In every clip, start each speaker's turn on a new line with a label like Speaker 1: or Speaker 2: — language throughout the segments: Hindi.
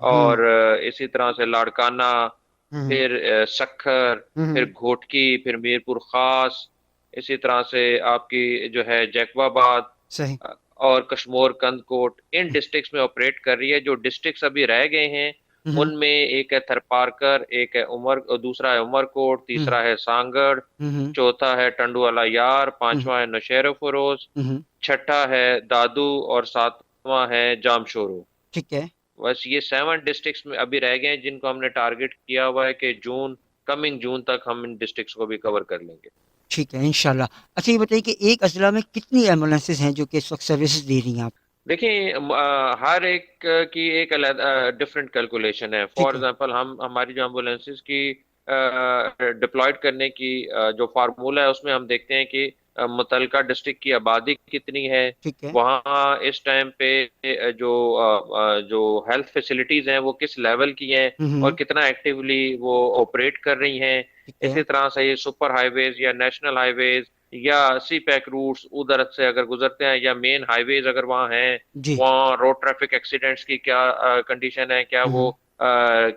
Speaker 1: और
Speaker 2: हम्म
Speaker 1: इसी तरह से लाड़काना,
Speaker 2: हम्म
Speaker 1: फिर सक्खर, फिर
Speaker 2: हम्म
Speaker 1: घोटकी, फिर मीरपुर खास, इसी तरह से आपकी जो है जैकबाबाद,
Speaker 2: सही।
Speaker 1: और कश्मोर कंदकोट, इन डिस्ट्रिक्ट्स में ऑपरेट कर रही है। जो डिस्ट्रिक्ट्स अभी रह गए हैं
Speaker 2: हम्म
Speaker 1: उनमें एक है थरपारकर, एक है दूसरा है उमरकोट,
Speaker 2: हम्म
Speaker 1: तीसरा है सांगड़,
Speaker 2: हम्म
Speaker 1: चौथा है टंडुआला यार,
Speaker 2: हम्म
Speaker 1: पांचवा है नौशेरा फरोज,
Speaker 2: हम्म,
Speaker 1: छठा है दादू, और सातवां है जामशोरो।
Speaker 2: ठीक है।
Speaker 1: बस ये 7 डिस्ट्रिक्ट्स में अभी रह गए हैं जिनको हमने टारगेट किया हुआ है कि कमिंग जून तक हम इन डिस्ट्रिक्ट्स को भी कवर कर लेंगे।
Speaker 2: ठीक है इंशाल्लाह। अच्छा ये बताइए कि एक अजला में कितनी एम्बुलेंसेज हैं जो कि इस वक्त सर्विसेज दे रही हैं आप?
Speaker 1: देखिए, हर एक की एक डिफरेंट कैलकुलेशन है। फॉर
Speaker 2: ठीक है।
Speaker 1: एग्जांपल हम हमारी जो एम्बुलेंसेज की डिप्लॉयड करने की जो फार्मूला है उसमें हम देखते हैं कि मुतलका डिस्ट्रिक्ट की आबादी कितनी है,
Speaker 2: ठीक है।
Speaker 1: वहाँ इस टाइम पे जो हेल्थ फैसिलिटीज हैं वो किस लेवल की हैं, और
Speaker 2: हम्म,
Speaker 1: कितना एक्टिवली वो ऑपरेट कर रही हैं।
Speaker 2: ठीक है।
Speaker 1: इसी तरह से ये सुपर हाईवेज या नेशनल हाईवेज या सी पैक रूट्स उधर से अगर गुजरते हैं, या मेन हाईवेज अगर वहाँ हैं,
Speaker 2: जी।
Speaker 1: वहाँ रोड ट्रैफिक एक्सीडेंट्स की क्या कंडीशन है, क्या वो
Speaker 2: हम्म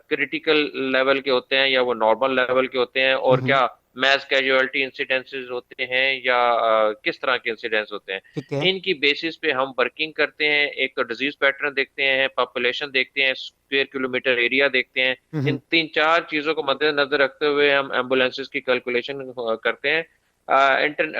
Speaker 1: क्रिटिकल लेवल के होते हैं या वो नॉर्मल लेवल के होते हैं, और
Speaker 2: हम्म,
Speaker 1: क्या मैस कैजुअलिटी इंसिडेंसेस होते हैं, या किस तरह के इंसिडेंट्स होते हैं।
Speaker 2: ठीक है।
Speaker 1: इनकी बेसिस पे हम वर्किंग करते हैं। एक तो डिजीज पैटर्न देखते हैं, पॉपुलेशन देखते हैं, स्क्वायर किलोमीटर एरिया देखते हैं। इन
Speaker 2: हम्म,
Speaker 1: तीन चार चीजों को मद्देनजर रखते हुए हम एम्बुलेंसेस की कैलकुलेशन करते हैं।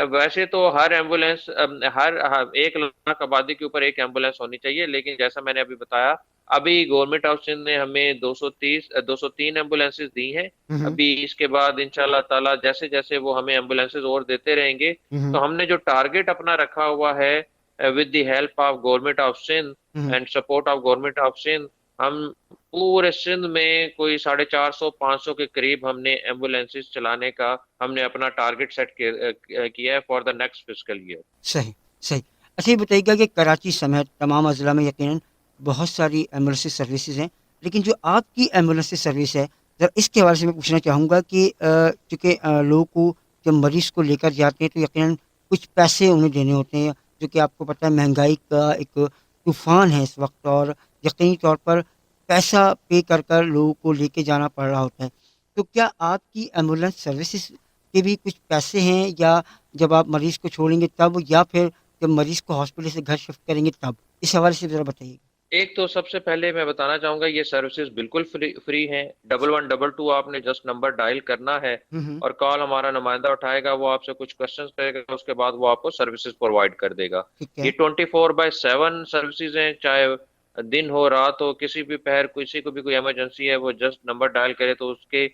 Speaker 1: वैसे तो हर एम्बुलेंस, हर 1 लाख आबादी के ऊपर एक एम्बुलेंस होनी चाहिए, लेकिन जैसा मैंने अभी बताया, अभी गवर्नमेंट ऑफ सिंध ने हमें 203 एम्बुलेंसेस दी हैं।
Speaker 2: हम्म
Speaker 1: अभी इसके बाद इंशाल्लाह ताला जैसे जैसे वो हमें एम्बुलेंसेस और देते रहेंगे, तो
Speaker 2: हम्म
Speaker 1: हमने जो टारगेट अपना रखा हुआ है, with the help of government of Sindh
Speaker 2: hmm,
Speaker 1: and support of government of Sindh, हम पूरे सिंध में कोई 450 500 के करीब हमने एम्बुलेंसेस चलाने का हमने अपना टारगेट सेट किया है for the next physical year.
Speaker 2: सही। सही। अच्छा ये बताइएगा कि कराची समेत तमाम अजला में यकीनन बहुत सारी एम्बुलेंस सर्विसेज हैं, लेकिन जो आपकी एम्बुलेंस सर्विस है, ज़रा इसके हवाले से मैं पूछना चाहूँगा कि चूँकि लोगों को जब मरीज़ को लेकर जाते हैं तो यकीनन कुछ पैसे उन्हें देने होते हैं, जो कि आपको पता है महंगाई का एक तूफ़ान है इस वक्त, और यकीनी तौर पर पैसा पे कर कर लोगों को लेके जाना पड़ रहा होता है। तो क्या आपकी एम्बुलेंस सर्विसेज के भी कुछ पैसे हैं, या जब आप मरीज को छोड़ेंगे तब, या फिर जब मरीज को हॉस्पिटल से घर शिफ्ट करेंगे तब? इस हवाले से ज़रा बताइए।
Speaker 1: एक तो सबसे पहले मैं बताना चाहूंगा, ये सर्विसेज बिल्कुल फ्री फ्री हैं। 1122 आपने जस्ट नंबर डायल करना है,
Speaker 2: हम्म,
Speaker 1: और कॉल हमारा नुमाइंदा उठाएगा, वो आपसे कुछ क्वेश्चंस करेगा, उसके बाद वो आपको सर्विसेज प्रोवाइड कर देगा।
Speaker 2: ठीक
Speaker 1: ये
Speaker 2: है।
Speaker 1: 24/7 सर्विसेज हैं, चाहे दिन हो रात हो, किसी भी पहर किसी को भी कोई इमरजेंसी है, वो जस्ट नंबर डायल करे तो उसके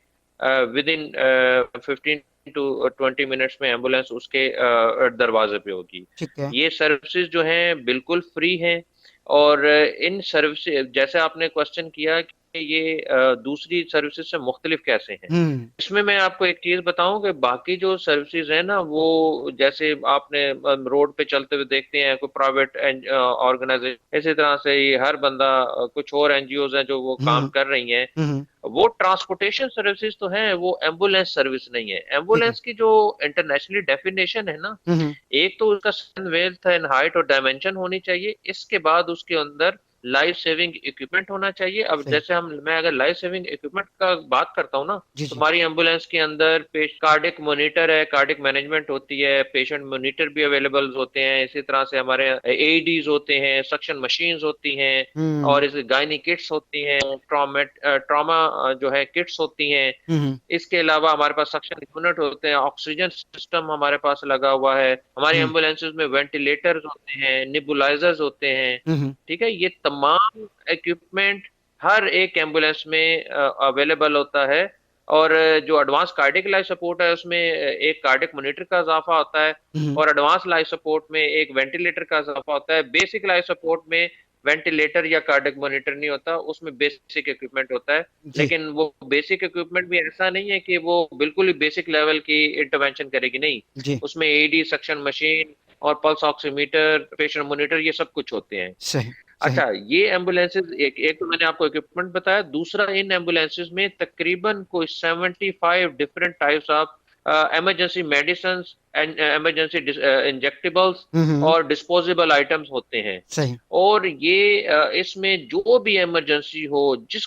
Speaker 1: विद इन 15 to 20 मिनट्स में एम्बुलेंस उसके दरवाजे पे होगी।
Speaker 2: ठीक है।
Speaker 1: ये सर्विसेज जो हैं बिल्कुल फ्री हैं। और इन सर्विस, जैसे आपने क्वेश्चन किया कि ये दूसरी सर्विसेज से मुख्तलिफ कैसे हैं,
Speaker 2: हम्म
Speaker 1: इसमें मैं आपको एक चीज बताऊं कि बाकी जो सर्विसेज है ना, वो जैसे आपने रोड पे चलते हुए देखते हैं कोई प्राइवेट ऑर्गेनाइजेशन, इसी तरह से ये हर बंदा कुछ और एनजीओज हैं जो वो काम
Speaker 2: हम्म
Speaker 1: कर रही हैं।
Speaker 2: हम्म,
Speaker 1: वो ट्रांसपोर्टेशन सर्विसेज तो हैं, वो एम्बुलेंस सर्विस नहीं है।
Speaker 2: ठीक है।
Speaker 1: एम्बुलेंस की जो इंटरनेशनली डेफिनेशन है ना,
Speaker 2: हम्म,
Speaker 1: एक तो उसका सन वेल्थ एंड हाइट और डायमेंशन होनी चाहिए, इसके बाद उसके अंदर लाइफ सेविंग इक्विपमेंट होना चाहिए। अब
Speaker 2: सही।
Speaker 1: जैसे हम मैं अगर लाइफ सेविंग इक्विपमेंट का बात करता हूँ ना,
Speaker 2: जी
Speaker 1: तो
Speaker 2: जी।
Speaker 1: हमारी एम्बुलेंस के अंदर कार्डिक मोनीटर है, कार्डिक मैनेजमेंट होती है, पेशेंट मोनीटर भी अवेलेबल होते हैं, इसी तरह से हमारे एडीज होते हैं, सक्शन मशीन्स होती हैं,
Speaker 2: हम्म
Speaker 1: और इस गायनी किट्स होती हैं, ट्रॉमा जो है किट्स होती हैं।
Speaker 2: हम्म
Speaker 1: इसके अलावा हमारे पास सक्शन यूनिट होते हैं, ऑक्सीजन सिस्टम हमारे पास लगा हुआ है, हमारी
Speaker 2: हम्म
Speaker 1: एम्बुलेंसेज में वेंटिलेटर्स होते हैं, निबुलाइजर्स होते हैं।
Speaker 2: हम्म
Speaker 1: ठीक है, ये तमाम इक्विपमेंट हर एक एम्बुलेंस में अवेलेबल होता है। और जो एडवांस कार्डिक लाइफ सपोर्ट है उसमें एक कार्डिक मॉनिटर का इजाफा होता है,
Speaker 2: हम्म,
Speaker 1: और एडवांस लाइफ सपोर्ट में एक वेंटिलेटर का इजाफा होता है। बेसिक लाइफ सपोर्ट में वेंटिलेटर या कार्डिक मॉनिटर नहीं होता, उसमें बेसिक इक्विपमेंट होता है।
Speaker 2: जी
Speaker 1: लेकिन वो बेसिक इक्विपमेंट भी ऐसा नहीं है कि वो बिल्कुल ही बेसिक लेवल की इंटरवेंशन करेगी, नहीं।
Speaker 2: जी।
Speaker 1: उसमें एडी, सक्शन मशीन, और पल्स ऑक्सीमीटर, पेशेंट मॉनिटर, ये सब कुछ होते हैं।
Speaker 2: सही। सही।
Speaker 1: अच्छा, ये एम्बुलेंसेज एक एक तो मैंने आपको इक्विपमेंट बताया, दूसरा इन एम्बुलेंसेज में तकरीबन कोई 75 different types of emergency medicine, emergency injectables
Speaker 2: hmm.
Speaker 1: और डिस्पोजेबल आइटम्स होते हैं।
Speaker 2: सही।
Speaker 1: और ये इसमें जो भी इमरजेंसी हो, जिस